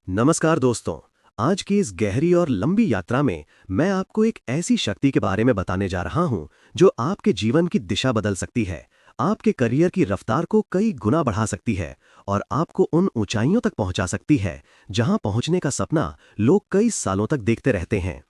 नमस्कार दोस्तों। आज की इस गहरी और लंबी यात्रा में मैं आपको एक ऐसी शक्ति के बारे में बताने जा रहा हूं जो आपके जीवन की दिशा बदल सकती है, आपके करियर की रफ्तार को कई गुना बढ़ा सकती है और आपको उन ऊंचाइयों तक पहुंचा सकती है जहां पहुंचने का सपना लोग कई सालों तक देखते रहते हैं।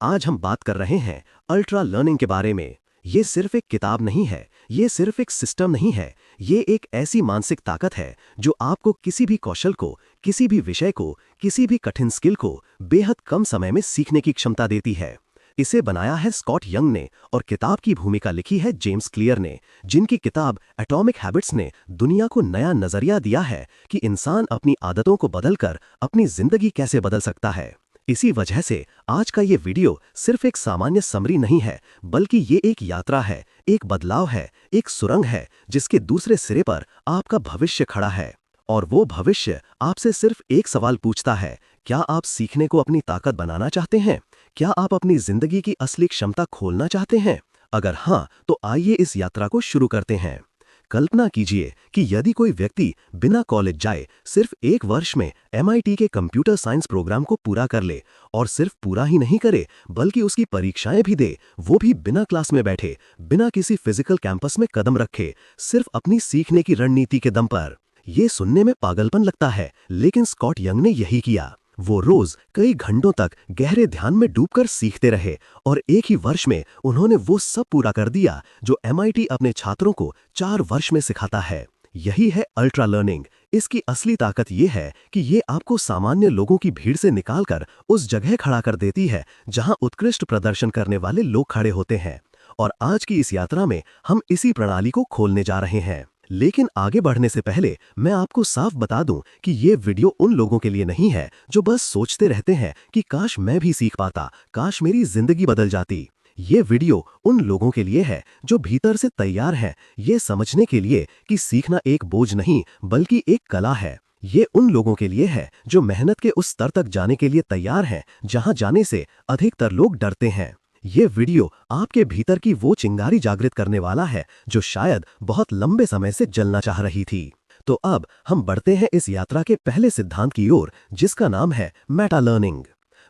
आज हम बात कर रहे हैं अल्ट्रा लर्निंग के बारे में। ये सिर्फ एक किताब नहीं है, ये सिर्फ एक सिस्टम नहीं है, ये एक ऐसी मानसिक ताकत है जो आपको किसी भी कौशल को, किसी भी विषय को, किसी भी कठिन स्किल को बेहद कम समय में सीखने की क्षमता देती है। इसे बनाया है स्कॉट यंग ने और किताब की भूमिका लिखी है जेम्स क्लियर ने, जिनकी किताब एटॉमिक हैबिट्स ने दुनिया को नया नजरिया दिया है कि इंसान अपनी आदतों को बदलकर अपनी जिंदगी कैसे बदल सकता है। इसी वजह से आज का ये वीडियो सिर्फ एक सामान्य समरी नहीं है, बल्कि ये एक यात्रा है, एक बदलाव है, एक सुरंग है जिसके दूसरे सिरे पर आपका भविष्य खड़ा है। और वो भविष्य आपसे सिर्फ एक सवाल पूछता है, क्या आप सीखने को अपनी ताकत बनाना चाहते हैं? क्या आप अपनी जिंदगी की असली क्षमता खोलना चाहते हैं? अगर हाँ, तो आइए इस यात्रा को शुरू करते हैं। कल्पना कीजिए कि यदि कोई व्यक्ति बिना कॉलेज जाए सिर्फ एक वर्ष में MIT के कंप्यूटर साइंस प्रोग्राम को पूरा कर ले, और सिर्फ पूरा ही नहीं करे बल्कि उसकी परीक्षाएं भी दे, वो भी बिना क्लास में बैठे, बिना किसी फिजिकल कैंपस में कदम रखे, सिर्फ अपनी सीखने की रणनीति के दम पर। ये सुनने में पागलपन लगता है, लेकिन स्कॉट यंग ने यही किया। वो रोज कई घंटों तक गहरे ध्यान में डूबकर सीखते रहे और एक ही वर्ष में उन्होंने वो सब पूरा कर दिया जो MIT अपने छात्रों को 4 वर्ष में सिखाता है। यही है अल्ट्रा लर्निंग। इसकी असली ताकत ये है कि ये आपको सामान्य लोगों की भीड़ से निकालकर उस जगह खड़ा कर देती है जहां उत्कृष्ट प्रदर्शन करने वाले लोग खड़े होते हैं। और आज की इस यात्रा में हम इसी प्रणाली को खोलने जा रहे हैं। लेकिन आगे बढ़ने से पहले मैं आपको साफ बता दूं कि ये वीडियो उन लोगों के लिए नहीं है जो बस सोचते रहते हैं कि काश मैं भी सीख पाता, काश मेरी जिंदगी बदल जाती। ये वीडियो उन लोगों के लिए है जो भीतर से तैयार हैं, ये समझने के लिए कि सीखना एक बोझ नहीं बल्कि एक कला है। ये उन लोगों के लिए है जो मेहनत के उस स्तर तक जाने के लिए तैयार हैं जहां जाने से अधिकतर लोग डरते हैं। ये वीडियो आपके भीतर की वो चिंगारी जागृत करने वाला है जो शायद बहुत लंबे समय से जलना चाह रही थी। तो अब हम बढ़ते हैं इस यात्रा के पहले सिद्धांत की ओर, जिसका नाम है मेटा लर्निंग।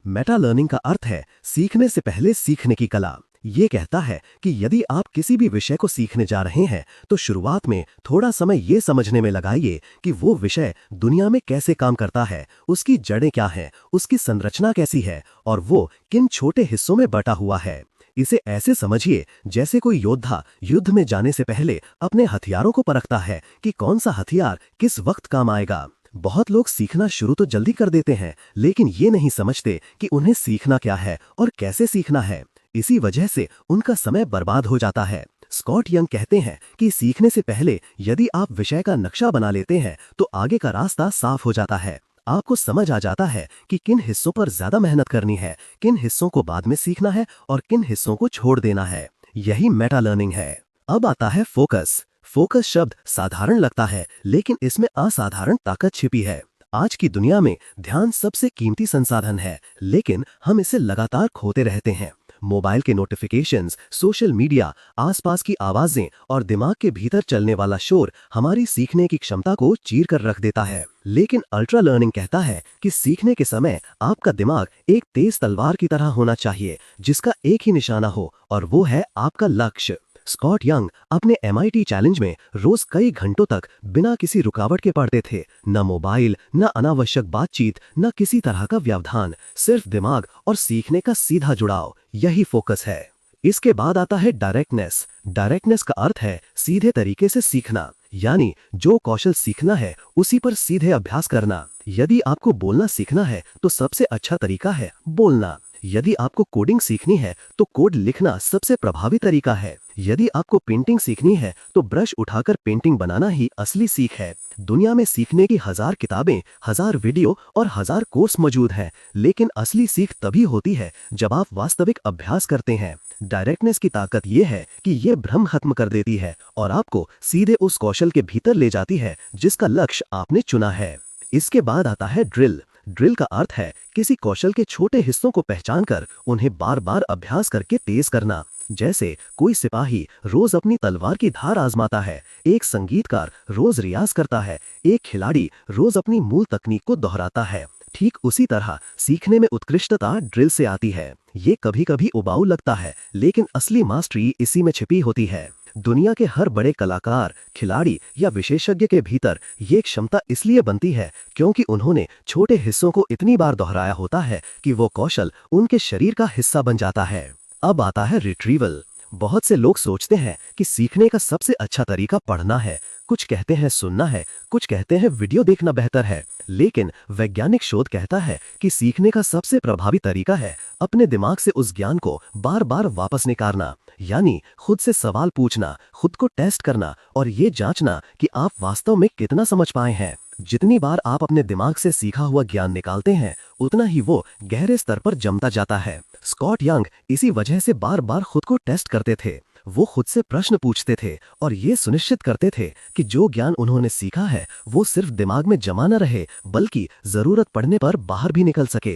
मेटा लर्निंग का अर्थ है सीखने से पहले सीखने की कला। ये कहता है कि यदि आप किसी भी विषय को सीखने जा रहे हैं तो शुरुआत में थोड़ा समय ये समझने में लगाइए कि वो विषय दुनिया में कैसे काम करता है, उसकी जड़ें क्या हैं, उसकी संरचना कैसी है और वो किन छोटे हिस्सों में बटा हुआ है। इसे ऐसे समझिए जैसे कोई योद्धा युद्ध में जाने से पहले अपने हथियारों को परखता है कि कौन सा हथियार किस वक्त काम आएगा। बहुत लोग सीखना शुरू तो जल्दी कर देते हैं, लेकिन ये नहीं समझते कि उन्हें सीखना क्या है और कैसे सीखना है। इसी वजह से उनका समय बर्बाद हो जाता है। स्कॉट यंग कहते हैं कि सीखने से पहले यदि आप विषय का नक्शा बना लेते हैं तो आगे का रास्ता साफ हो जाता है। आपको समझ आ जाता है कि किन हिस्सों पर ज्यादा मेहनत करनी है, किन हिस्सों को बाद में सीखना है और किन हिस्सों को छोड़ देना है। यही मेटा लर्निंग है। अब आता है फोकस। फोकस शब्द साधारण लगता है, लेकिन इसमें असाधारण ताकत छिपी है। आज की दुनिया में ध्यान सबसे कीमती संसाधन है, लेकिन हम इसे लगातार खोते रहते हैं। मोबाइल के नोटिफिकेशंस, सोशल मीडिया, आसपास की आवाजें और दिमाग के भीतर चलने वाला शोर हमारी सीखने की क्षमता को चीर कर रख देता है। लेकिन अल्ट्रा लर्निंग कहता है कि सीखने के समय आपका दिमाग एक तेज तलवार की तरह होना चाहिए जिसका एक ही निशाना हो, और वो है आपका लक्ष्य। स्कॉट यंग अपने MIT चैलेंज में रोज कई घंटों तक बिना किसी रुकावट के पढ़ते थे। न मोबाइल, न अनावश्यक बातचीत, न किसी तरह का व्यवधान, सिर्फ दिमाग और सीखने का सीधा जुड़ाव। यही फोकस है। इसके बाद आता है डायरेक्टनेस। डायरेक्टनेस का अर्थ है सीधे तरीके से सीखना, यानी जो कौशल सीखना है उसी पर सीधे अभ्यास करना। यदि आपको बोलना सीखना है तो सबसे अच्छा तरीका है बोलना। यदि आपको कोडिंग सीखनी है तो कोड लिखना सबसे प्रभावी तरीका है। यदि आपको पेंटिंग सीखनी है तो ब्रश उठाकर पेंटिंग बनाना ही असली सीख है। दुनिया में सीखने की 1000 किताबें, 1000 वीडियो और 1000 कोर्स मौजूद हैं, लेकिन असली सीख तभी होती है जब आप वास्तविक अभ्यास करते हैं। डायरेक्टनेस की ताकत यह है कि यह भ्रम खत्म कर देती है और आपको सीधे उस कौशल के भीतर ले जाती है जिसका लक्ष्य आपने चुना है। इसके बाद आता है ड्रिल। ड्रिल का अर्थ है किसी कौशल के छोटे हिस्सों को पहचानकर उन्हें बार बार अभ्यास करके तेज करना। जैसे कोई सिपाही रोज अपनी तलवार की धार आजमाता है, एक संगीतकार रोज रियाज करता है, एक खिलाड़ी रोज अपनी मूल तकनीक को दोहराता है। ठीक उसी तरह सीखने में उत्कृष्टता ड्रिल से आती है। ये कभी कभी उबाऊ लगता है, लेकिन असली मास्टरी इसी में छिपी होती है। दुनिया के हर बड़े कलाकार, खिलाड़ी या विशेषज्ञ के भीतर ये क्षमता इसलिए बनती है क्योंकि उन्होंने छोटे हिस्सों को इतनी बार दोहराया होता है कि वो कौशल उनके शरीर का हिस्सा बन जाता है। अब आता है रिट्रीवल। बहुत से लोग सोचते हैं कि सीखने का सबसे अच्छा तरीका पढ़ना है, कुछ कहते हैं सुनना है, कुछ कहते हैं वीडियो देखना बेहतर है। लेकिन वैज्ञानिक शोध कहता है कि सीखने का सबसे प्रभावी तरीका है अपने दिमाग से उस ज्ञान को बार बार वापस निकालना, यानी खुद से सवाल पूछना, खुद को टेस्ट करना और ये जांचना कि आप वास्तव में कितना समझ पाए हैं। जितनी बार आप अपने दिमाग से सीखा हुआ ज्ञान निकालते हैं, उतना ही वो गहरे स्तर पर जमता जाता है। स्कॉट यंग इसी वजह से बार बार खुद को टेस्ट करते थे। वो खुद से प्रश्न पूछते थे और ये सुनिश्चित करते थे कि जो ज्ञान उन्होंने सीखा है वो सिर्फ दिमाग में जमा न रहे, बल्कि जरूरत पड़ने पर बाहर भी निकल सके।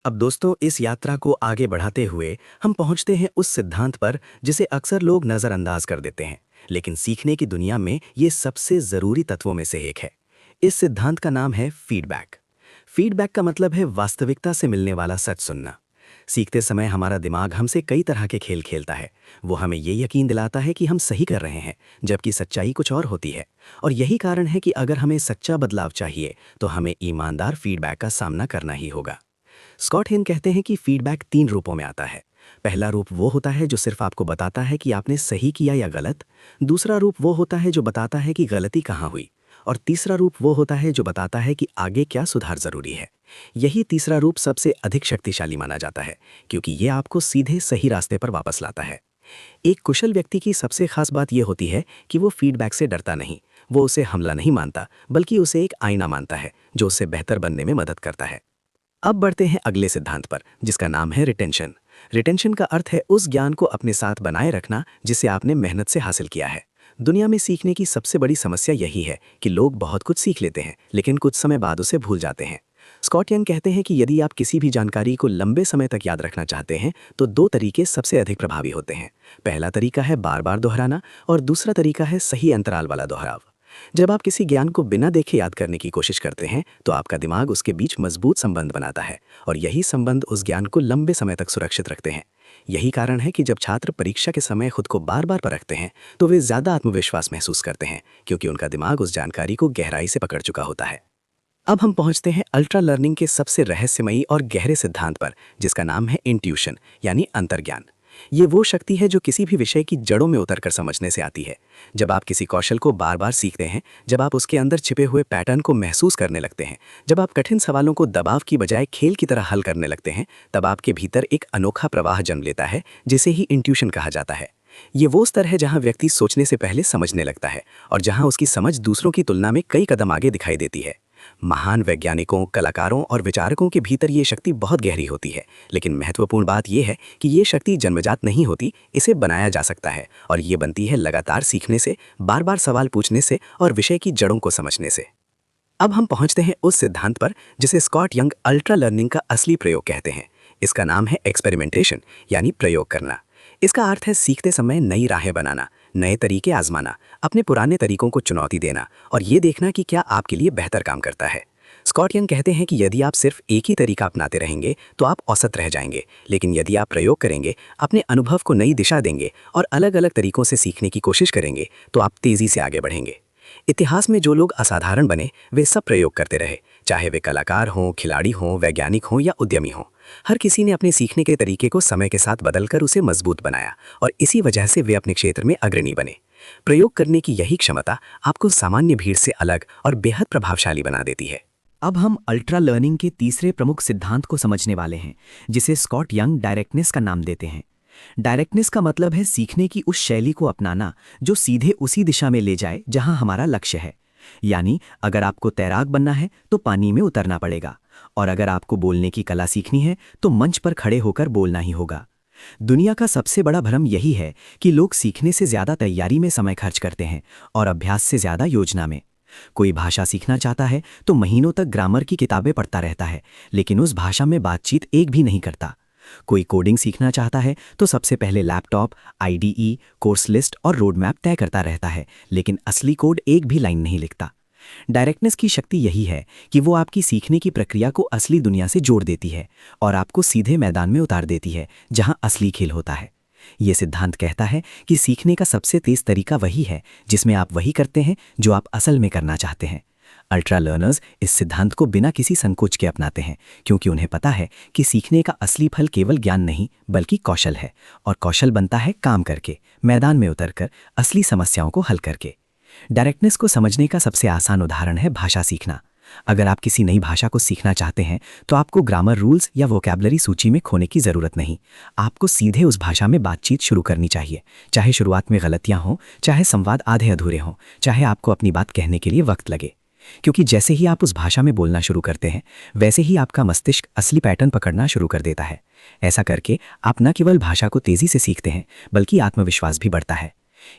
अब दोस्तों, इस यात्रा को आगे बढ़ाते हुए हम पहुंचते हैं उस सिद्धांत पर जिसे अक्सर लोग नज़रअंदाज कर देते हैं, लेकिन सीखने की दुनिया में ये सबसे ज़रूरी तत्वों में से एक है। इस सिद्धांत का नाम है फीडबैक। फीडबैक का मतलब है वास्तविकता से मिलने वाला सच सुनना। सीखते समय हमारा दिमाग हमसे कई तरह के खेल खेलता है। वो हमें ये यकीन दिलाता है कि हम सही कर रहे हैं, जबकि सच्चाई कुछ और होती है। और यही कारण है कि अगर हमें सच्चा बदलाव चाहिए तो हमें ईमानदार फीडबैक का सामना करना ही होगा। स्कॉट हेन कहते हैं कि फीडबैक 3 रूपों में आता है। पहला रूप वो होता है जो सिर्फ आपको बताता है कि आपने सही किया या गलत। दूसरा रूप वो होता है जो बताता है कि गलती कहाँ हुई। और तीसरा रूप वो होता है जो बताता है कि आगे क्या सुधार जरूरी है। यही तीसरा रूप सबसे अधिक शक्तिशाली माना जाता है, क्योंकि ये आपको सीधे सही रास्ते पर वापस लाता है। एक कुशल व्यक्ति की सबसे खास बात यह होती है कि वो फीडबैक से डरता नहीं। वो उसे हमला नहीं मानता, बल्कि उसे एक आईना मानता है जो उसे बेहतर बनने में मदद करता है। अब बढ़ते हैं अगले सिद्धांत पर, जिसका नाम है रिटेंशन। रिटेंशन का अर्थ है उस ज्ञान को अपने साथ बनाए रखना जिसे आपने मेहनत से हासिल किया है। दुनिया में सीखने की सबसे बड़ी समस्या यही है कि लोग बहुत कुछ सीख लेते हैं, लेकिन कुछ समय बाद उसे भूल जाते हैं। स्कॉट यंग कहते हैं कि यदि आप किसी भी जानकारी को लंबे समय तक याद रखना चाहते हैं तो 2 तरीके सबसे अधिक प्रभावी होते हैं। पहला तरीका है बार बार दोहराना और दूसरा तरीका है सही अंतराल वाला दोहराव। जब आप किसी ज्ञान को बिना देखे याद करने की कोशिश करते हैं तो आपका दिमाग उसके बीच मजबूत संबंध बनाता है, और यही संबंध उस ज्ञान को लंबे समय तक सुरक्षित रखते हैं। यही कारण है कि जब छात्र परीक्षा के समय खुद को बार बार परखते हैं तो वे ज़्यादा आत्मविश्वास महसूस करते हैं, क्योंकि उनका दिमाग उस जानकारी को गहराई से पकड़ चुका होता है। अब हम पहुंचते हैं अल्ट्रा लर्निंग के सबसे रहस्यमयी और गहरे सिद्धांत पर, जिसका नाम है इंट्यूशन, यानी अंतर्ज्ञान। ये वो शक्ति है जो किसी भी विषय की जड़ों में उतरकर समझने से आती है। जब आप किसी कौशल को बार बार सीखते हैं, जब आप उसके अंदर छिपे हुए पैटर्न को महसूस करने लगते हैं, जब आप कठिन सवालों को दबाव की बजाय खेल की तरह हल करने लगते हैं, तब आपके भीतर एक अनोखा प्रवाह जन्म लेता है, जिसे ही इंट्यूशन कहा जाता है। ये वो स्तर है जहां व्यक्ति सोचने से पहले समझने लगता है और जहां उसकी समझ दूसरों की तुलना में कई कदम आगे दिखाई देती है। महान वैज्ञानिकों, कलाकारों और विचारकों के भीतर ये शक्ति बहुत गहरी होती है, लेकिन महत्वपूर्ण बात यह है कि ये शक्ति जन्मजात नहीं होती, इसे बनाया जा सकता है, और ये बनती है लगातार सीखने से, बार बार सवाल पूछने से और विषय की जड़ों को समझने से। अब हम पहुंचते हैं उस सिद्धांत पर जिसे स्कॉट यंग अल्ट्रा लर्निंग का असली प्रयोग कहते हैं। इसका नाम है एक्सपेरिमेंटेशन, यानी प्रयोग करना। इसका अर्थ है सीखते समय नई राहें बनाना, नए तरीके आजमाना, अपने पुराने तरीकों को चुनौती देना और ये देखना कि क्या आपके लिए बेहतर काम करता है। स्कॉट यंग कहते हैं कि यदि आप सिर्फ एक ही तरीका अपनाते रहेंगे तो आप औसत रह जाएंगे, लेकिन यदि आप प्रयोग करेंगे, अपने अनुभव को नई दिशा देंगे और अलग अलग तरीकों से सीखने की कोशिश करेंगे, तो आप तेज़ी से आगे बढ़ेंगे। इतिहास में जो लोग असाधारण बने, वे सब प्रयोग करते रहे, चाहे वे कलाकार हों, खिलाड़ी हों, वैज्ञानिक हों या उद्यमी हों। हर किसी ने अपने सीखने के तरीके को समय के साथ बदलकर उसे मजबूत बनाया, और इसी वजह से वे अपने क्षेत्र में अग्रणी बने। प्रयोग करने की यही क्षमता आपको सामान्य भीड़ से अलग और बेहद प्रभावशाली बना देती है। अब हम अल्ट्रा लर्निंग के तीसरे प्रमुख सिद्धांत को समझने वाले हैं, जिसे स्कॉट यंग डायरेक्टनेस का नाम देते हैं। डायरेक्टनेस का मतलब है सीखने की उस शैली को अपनाना जो सीधे उसी दिशा में ले जाए जहां हमारा लक्ष्य है। यानी अगर आपको तैराक बनना है तो पानी में उतरना पड़ेगा, और अगर आपको बोलने की कला सीखनी है तो मंच पर खड़े होकर बोलना ही होगा। दुनिया का सबसे बड़ा भ्रम यही है कि लोग सीखने से ज्यादा तैयारी में समय खर्च करते हैं और अभ्यास से ज्यादा योजना में। कोई भाषा सीखना चाहता है तो महीनों तक ग्रामर की किताबें पढ़ता रहता है, लेकिन उस भाषा में बातचीत एक भी नहीं करता। कोई कोडिंग सीखना चाहता है तो सबसे पहले लैपटॉप, आईडीई, कोर्स लिस्ट और रोड मैप तय करता रहता है, लेकिन असली कोड एक भी लाइन नहीं लिखता। डायरेक्टनेस की शक्ति यही है कि वो आपकी सीखने की प्रक्रिया को असली दुनिया से जोड़ देती है और आपको सीधे मैदान में उतार देती है जहां असली खेल होता है। ये सिद्धांत कहता है कि सीखने का सबसे तेज तरीका वही है जिसमें आप वही करते हैं जो आप असल में करना चाहते हैं। अल्ट्रा लर्नर्स इस सिद्धांत को बिना किसी संकोच के अपनाते हैं क्योंकि उन्हें पता है कि सीखने का असली फल केवल ज्ञान नहीं बल्कि कौशल है, और कौशल बनता है काम करके, मैदान में उतरकर, असली समस्याओं को हल करके। डायरेक्टनेस को समझने का सबसे आसान उदाहरण है भाषा सीखना। अगर आप किसी नई भाषा को सीखना चाहते हैं तो आपको ग्रामर रूल्स या वोकैबुलरी सूची में खोने की ज़रूरत नहीं। आपको सीधे उस भाषा में बातचीत शुरू करनी चाहिए, चाहे शुरुआत में गलतियां हों, चाहे संवाद आधे अधूरे हों, चाहे आपको अपनी बात कहने के लिए वक्त लगे। क्योंकि जैसे ही आप उस भाषा में बोलना शुरू करते हैं वैसे ही आपका मस्तिष्क असली पैटर्न पकड़ना शुरू कर देता है। ऐसा करके आप न केवल भाषा को तेज़ी से सीखते हैं बल्कि आत्मविश्वास भी बढ़ता है।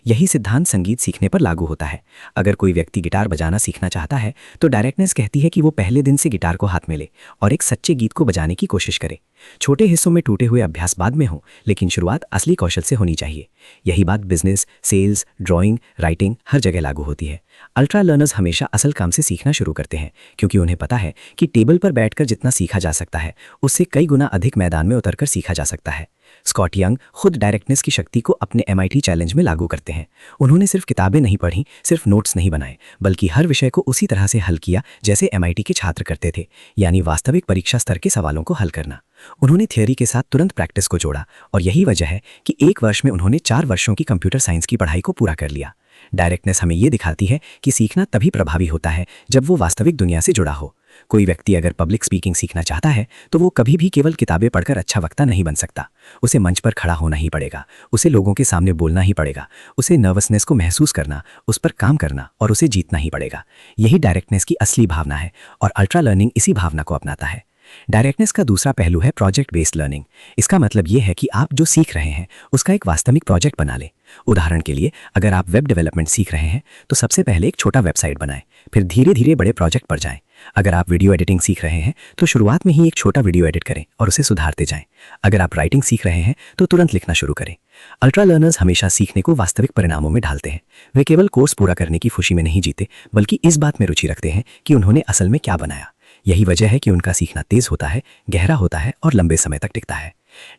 यही सिद्धांत संगीत सीखने पर लागू होता है। अगर कोई व्यक्ति गिटार बजाना सीखना चाहता है तो डायरेक्टनेस कहती है कि वो पहले दिन से गिटार को हाथ में ले और एक सच्चे गीत को बजाने की कोशिश करे। छोटे हिस्सों में टूटे हुए अभ्यास बाद में हो, लेकिन शुरुआत असली कौशल से होनी चाहिए। यही बात बिजनेस, सेल्स, ड्राइंग, राइटिंग हर जगह लागू होती है। अल्ट्रा लर्नर्स हमेशा असल काम से सीखना शुरू करते हैं क्योंकि उन्हें पता है कि टेबल पर बैठकर जितना सीखा जा सकता है उससे कई गुना अधिक मैदान में उतरकर सीखा जा सकता है। स्कॉट यंग खुद डायरेक्टनेस की शक्ति को अपने MIT चैलेंज में लागू करते हैं। उन्होंने सिर्फ किताबें नहीं पढ़ी, सिर्फ नोट्स नहीं बनाए, बल्कि हर विषय को उसी तरह से हल किया जैसे MIT के छात्र करते थे, यानी वास्तविक परीक्षा स्तर के सवालों को हल करना। उन्होंने थियोरी के साथ तुरंत प्रैक्टिस को जोड़ा और यही वजह है कि एक वर्ष में उन्होंने 4 वर्षों की कंप्यूटर साइंस की पढ़ाई को पूरा कर लिया। डायरेक्टनेस हमें ये दिखाती है कि सीखना तभी प्रभावी होता है जब वो वास्तविक दुनिया से जुड़ा हो। कोई व्यक्ति अगर पब्लिक स्पीकिंग सीखना चाहता है तो वो कभी भी केवल किताबें पढ़कर अच्छा वक्ता नहीं बन सकता। उसे मंच पर खड़ा होना ही पड़ेगा, उसे लोगों के सामने बोलना ही पड़ेगा, उसे नर्वसनेस को महसूस करना, उस पर काम करना और उसे जीतना ही पड़ेगा। यही डायरेक्टनेस की असली भावना है और अल्ट्रा लर्निंग इसी भावना को अपनाता है। डायरेक्टनेस का दूसरा पहलू है प्रोजेक्ट बेस्ड लर्निंग। इसका मतलब ये है कि आप जो सीख रहे हैं उसका एक वास्तविक प्रोजेक्ट बना लें। उदाहरण के लिए, अगर आप वेब डेवलपमेंट सीख रहे हैं तो सबसे पहले एक छोटा वेबसाइट बनाएं, फिर धीरे धीरे बड़े प्रोजेक्ट पर जाएं। अगर आप वीडियो एडिटिंग सीख रहे हैं तो शुरुआत में ही एक छोटा वीडियो एडिट करें और उसे सुधारते जाएं। अगर आप राइटिंग सीख रहे हैं तो तुरंत लिखना शुरू करें। अल्ट्रा लर्नर्स हमेशा सीखने को वास्तविक परिणामों में ढालते हैं। वे केवल कोर्स पूरा करने की खुशी में नहीं जीते बल्कि इस बात में रुचि रखते हैं कि उन्होंने असल में क्या बनाया। यही वजह है कि उनका सीखना तेज होता है, गहरा होता है और लंबे समय तक टिकता है।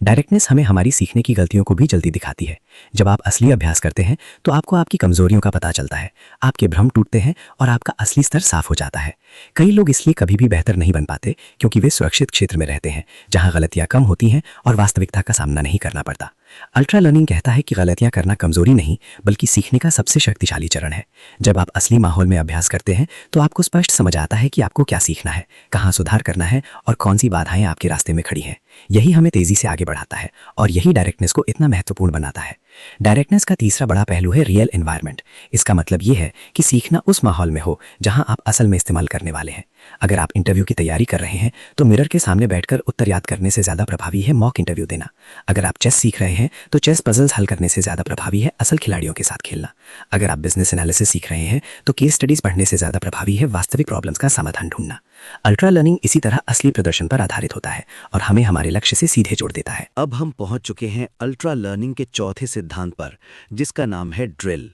डायरेक्टनेस हमें हमारी सीखने की गलतियों को भी जल्दी दिखाती है। जब आप असली अभ्यास करते हैं तो आपको आपकी कमजोरियों का पता चलता है, आपके भ्रम टूटते हैं और आपका असली स्तर साफ हो जाता है। कई लोग इसलिए कभी भी बेहतर नहीं बन पाते क्योंकि वे सुरक्षित क्षेत्र में रहते हैं जहां गलतियां कम होती हैं और वास्तविकता का सामना नहीं करना पड़ता। अल्ट्रा लर्निंग कहता है कि गलतियां करना कमजोरी नहीं बल्कि सीखने का सबसे शक्तिशाली चरण है। जब आप असली माहौल में अभ्यास करते हैं तो आपको स्पष्ट समझ आता है कि आपको क्या सीखना है, कहाँ सुधार करना है और कौन सी बाधाएं आपके रास्ते में खड़ी हैं। यही हमें तेजी से आगे बढ़ाता है और यही डायरेक्टनेस को इतना महत्वपूर्ण बनाता है। डायरेक्टनेस का तीसरा बड़ा पहलू है रियल एनवायरनमेंट। इसका मतलब ये है कि सीखना उस माहौल में हो जहां आप असल में इस्तेमाल करने वाले हैं। अगर आप इंटरव्यू की तैयारी कर रहे हैं तो मिरर के सामने बैठकर उत्तर याद करने से ज़्यादा प्रभावी है मॉक इंटरव्यू देना। अगर आप चेस सीख रहे हैं तो चेस पजल्स हल करने से ज़्यादा प्रभावी है असल खिलाड़ियों के साथ खेलना। अगर आप बिजनेस एनालिसिस सीख रहे हैं तो केस स्टडीज पढ़ने से ज़्यादा प्रभावी है वास्तविक प्रॉब्लम्स का समाधान ढूंढना। अल्ट्रा लर्निंग इसी तरह असली प्रदर्शन पर आधारित होता है और हमें हमारे लक्ष्य से सीधे जोड़ देता है। अब हम पहुंच चुके हैं अल्ट्रा लर्निंग के चौथे सिद्धांत पर, जिसका नाम है ड्रिल।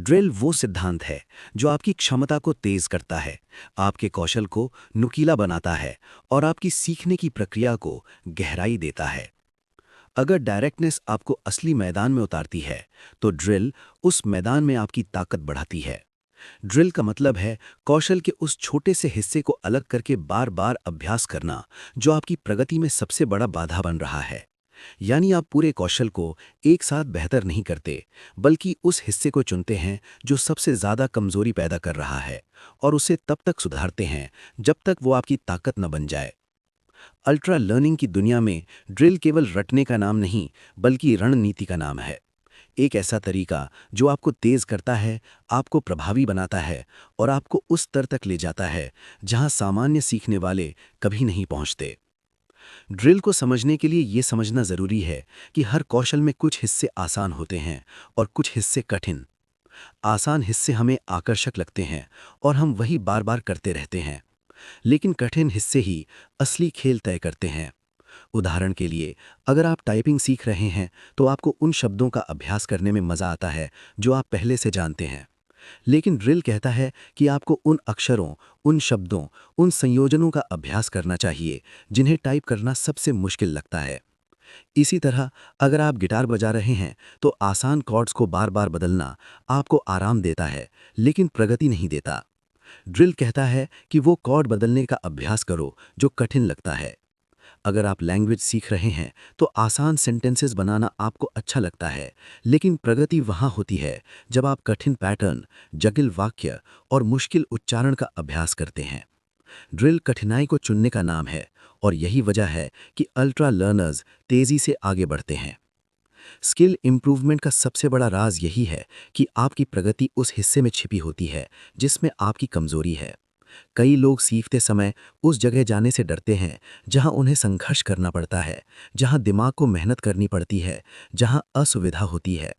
ड्रिल वो सिद्धांत है जो आपकी क्षमता को तेज करता है, आपके कौशल को नुकीला बनाता है और आपकी सीखने की प्रक्रिया को गहराई देता है। अगर डायरेक्टनेस आपको असली मैदान में उतारती है तो ड्रिल उस मैदान में आपकी ताकत बढ़ाती है। ड्रिल का मतलब है कौशल के उस छोटे से हिस्से को अलग करके बार बार अभ्यास करना जो आपकी प्रगति में सबसे बड़ा बाधा बन रहा है। यानी आप पूरे कौशल को एक साथ बेहतर नहीं करते बल्कि उस हिस्से को चुनते हैं जो सबसे ज़्यादा कमजोरी पैदा कर रहा है और उसे तब तक सुधारते हैं जब तक वो आपकी ताकत न बन जाए। अल्ट्रा लर्निंग की दुनिया में ड्रिल केवल रटने का नाम नहीं बल्कि रणनीति का नाम है। एक ऐसा तरीका जो आपको तेज करता है, आपको प्रभावी बनाता है और आपको उस स्तर तक ले जाता है जहां सामान्य सीखने वाले कभी नहीं पहुंचते। ड्रिल को समझने के लिए ये समझना ज़रूरी है कि हर कौशल में कुछ हिस्से आसान होते हैं और कुछ हिस्से कठिन। आसान हिस्से हमें आकर्षक लगते हैं और हम वही बार बार करते रहते हैं, लेकिन कठिन हिस्से ही असली खेल तय करते हैं। उदाहरण के लिए, अगर आप टाइपिंग सीख रहे हैं तो आपको उन शब्दों का अभ्यास करने में मज़ा आता है जो आप पहले से जानते हैं। लेकिन ड्रिल कहता है कि आपको उन अक्षरों, उन शब्दों, उन संयोजनों का अभ्यास करना चाहिए जिन्हें टाइप करना सबसे मुश्किल लगता है। इसी तरह अगर आप गिटार बजा रहे हैं तो आसान कॉर्ड्स को बार बार बदलना आपको आराम देता है, लेकिन प्रगति नहीं देता। ड्रिल कहता है कि वो कॉर्ड बदलने का अभ्यास करो जो कठिन लगता है। अगर आप लैंग्वेज सीख रहे हैं तो आसान सेंटेंसेस बनाना आपको अच्छा लगता है, लेकिन प्रगति वहाँ होती है जब आप कठिन पैटर्न, जटिल वाक्य और मुश्किल उच्चारण का अभ्यास करते हैं। ड्रिल कठिनाई को चुनने का नाम है, और यही वजह है कि अल्ट्रा लर्नर्स तेजी से आगे बढ़ते हैं। स्किल इंप्रूवमेंट का सबसे बड़ा राज यही है कि आपकी प्रगति उस हिस्से में छिपी होती है जिसमें आपकी कमजोरी है। कई लोग सीखते समय उस जगह जाने से डरते हैं जहां उन्हें संघर्ष करना पड़ता है, जहां दिमाग को मेहनत करनी पड़ती है, जहां असुविधा होती है।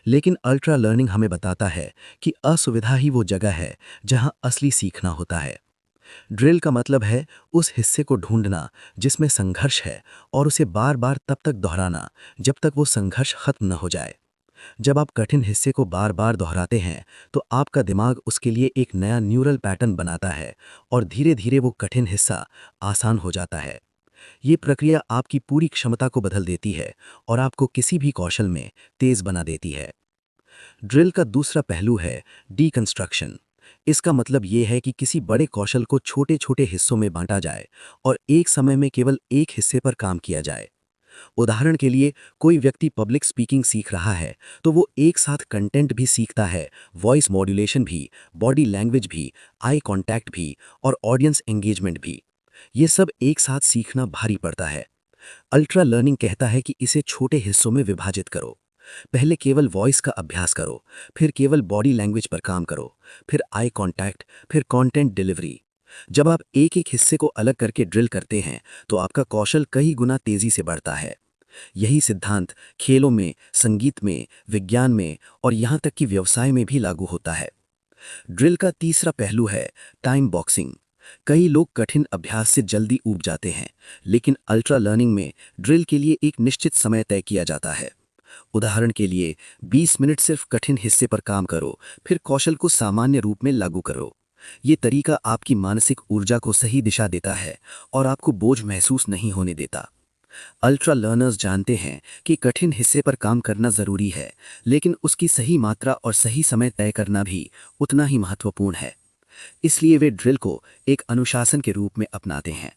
लेकिन अल्ट्रा लर्निंग हमें बताता है कि असुविधा ही वो जगह है जहां असली सीखना होता है। ड्रिल का मतलब है उस हिस्से को ढूंढना जिसमें संघर्ष है, और उसे बार बार तब तक दोहराना जब तक वो संघर्ष खत्म न हो जाए। जब आप कठिन हिस्से को बार बार दोहराते हैं तो आपका दिमाग उसके लिए एक नया न्यूरल पैटर्न बनाता है, और धीरे धीरे वो कठिन हिस्सा आसान हो जाता है। ये प्रक्रिया आपकी पूरी क्षमता को बदल देती है और आपको किसी भी कौशल में तेज बना देती है। ड्रिल का दूसरा पहलू है डीकंस्ट्रक्शन। इसका मतलब ये है कि किसी बड़े कौशल को छोटे छोटे हिस्सों में बांटा जाए और एक समय में केवल एक हिस्से पर काम किया जाए। उदाहरण के लिए, कोई व्यक्ति पब्लिक स्पीकिंग सीख रहा है तो वो एक साथ कंटेंट भी सीखता है, वॉइस मॉड्यूलेशन भी, बॉडी लैंग्वेज भी, आई कांटेक्ट भी और ऑडियंस एंगेजमेंट भी। ये सब एक साथ सीखना भारी पड़ता है। अल्ट्रा लर्निंग कहता है कि इसे छोटे हिस्सों में विभाजित करो। पहले केवल वॉइस का अभ्यास करो, फिर केवल बॉडी लैंग्वेज पर काम करो, फिर आई कांटेक्ट, फिर कंटेंट डिलीवरी। जब आप एक एक हिस्से को अलग करके ड्रिल करते हैं तो आपका कौशल कई गुना तेजी से बढ़ता है। यही सिद्धांत खेलों में, संगीत में, विज्ञान में और यहाँ तक कि व्यवसाय में भी लागू होता है। ड्रिल का तीसरा पहलू है टाइम बॉक्सिंग। कई लोग कठिन अभ्यास से जल्दी ऊब जाते हैं, लेकिन अल्ट्रा लर्निंग में ड्रिल के लिए एक निश्चित समय तय किया जाता है। उदाहरण के लिए, 20 मिनट सिर्फ कठिन हिस्से पर काम करो, फिर कौशल को सामान्य रूप में लागू करो। ये तरीका आपकी मानसिक ऊर्जा को सही दिशा देता है और आपको बोझ महसूस नहीं होने देता। अल्ट्रा लर्नर्स जानते हैं कि कठिन हिस्से पर काम करना जरूरी है, लेकिन उसकी सही मात्रा और सही समय तय करना भी उतना ही महत्वपूर्ण है। इसलिए वे ड्रिल को एक अनुशासन के रूप में अपनाते हैं।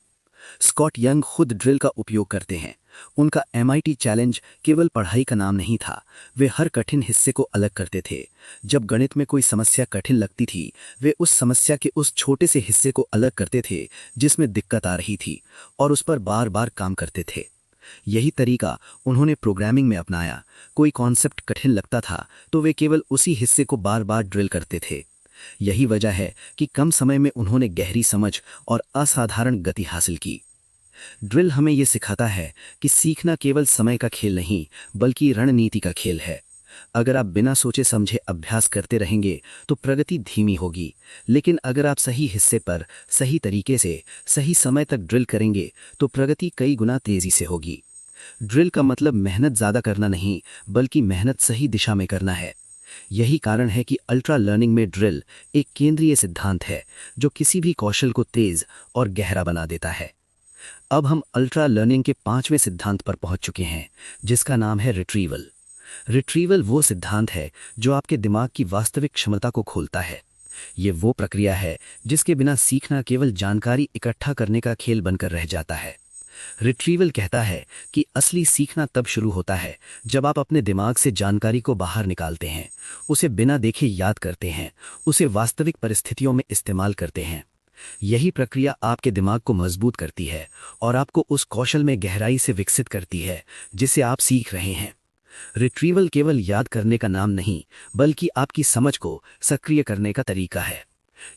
स्कॉट यंग खुद ड्रिल का उपयोग करते हैं। उनका MIT चैलेंज केवल पढ़ाई का नाम नहीं था, वे हर कठिन हिस्से को अलग करते थे। जब गणित में कोई समस्या कठिन लगती थी, वे उस समस्या के उस छोटे से हिस्से को अलग करते थे जिसमें दिक्कत आ रही थी, और उस पर बार बार काम करते थे। यही तरीका उन्होंने प्रोग्रामिंग में अपनाया। कोई कॉन्सेप्ट कठिन लगता था तो वे केवल उसी हिस्से को बार बार ड्रिल करते थे। यही वजह है कि कम समय में उन्होंने गहरी समझ और असाधारण गति हासिल की। ड्रिल हमें ये सिखाता है कि सीखना केवल समय का खेल नहीं, बल्कि रणनीति का खेल है। अगर आप बिना सोचे समझे अभ्यास करते रहेंगे तो प्रगति धीमी होगी, लेकिन अगर आप सही हिस्से पर सही तरीके से सही समय तक ड्रिल करेंगे तो प्रगति कई गुना तेजी से होगी। ड्रिल का मतलब मेहनत ज़्यादा करना नहीं, बल्कि मेहनत सही दिशा में करना है। यही कारण है कि अल्ट्रा लर्निंग में ड्रिल एक केंद्रीय सिद्धांत है जो किसी भी कौशल को तेज और गहरा बना देता है। अब हम अल्ट्रा लर्निंग के 5वें सिद्धांत पर पहुंच चुके हैं, जिसका नाम है रिट्रीवल। रिट्रीवल वो सिद्धांत है जो आपके दिमाग की वास्तविक क्षमता को खोलता है। ये वो प्रक्रिया है जिसके बिना सीखना केवल जानकारी इकट्ठा करने का खेल बनकर रह जाता है। रिट्रीवल कहता है कि असली सीखना तब शुरू होता है जब आप अपने दिमाग से जानकारी को बाहर निकालते हैं, उसे बिना देखे याद करते हैं, उसे वास्तविक परिस्थितियों में इस्तेमाल करते हैं। यही प्रक्रिया आपके दिमाग को मजबूत करती है और आपको उस कौशल में गहराई से विकसित करती है जिसे आप सीख रहे हैं। रिट्रीवल केवल याद करने का नाम नहीं, बल्कि आपकी समझ को सक्रिय करने का तरीका है।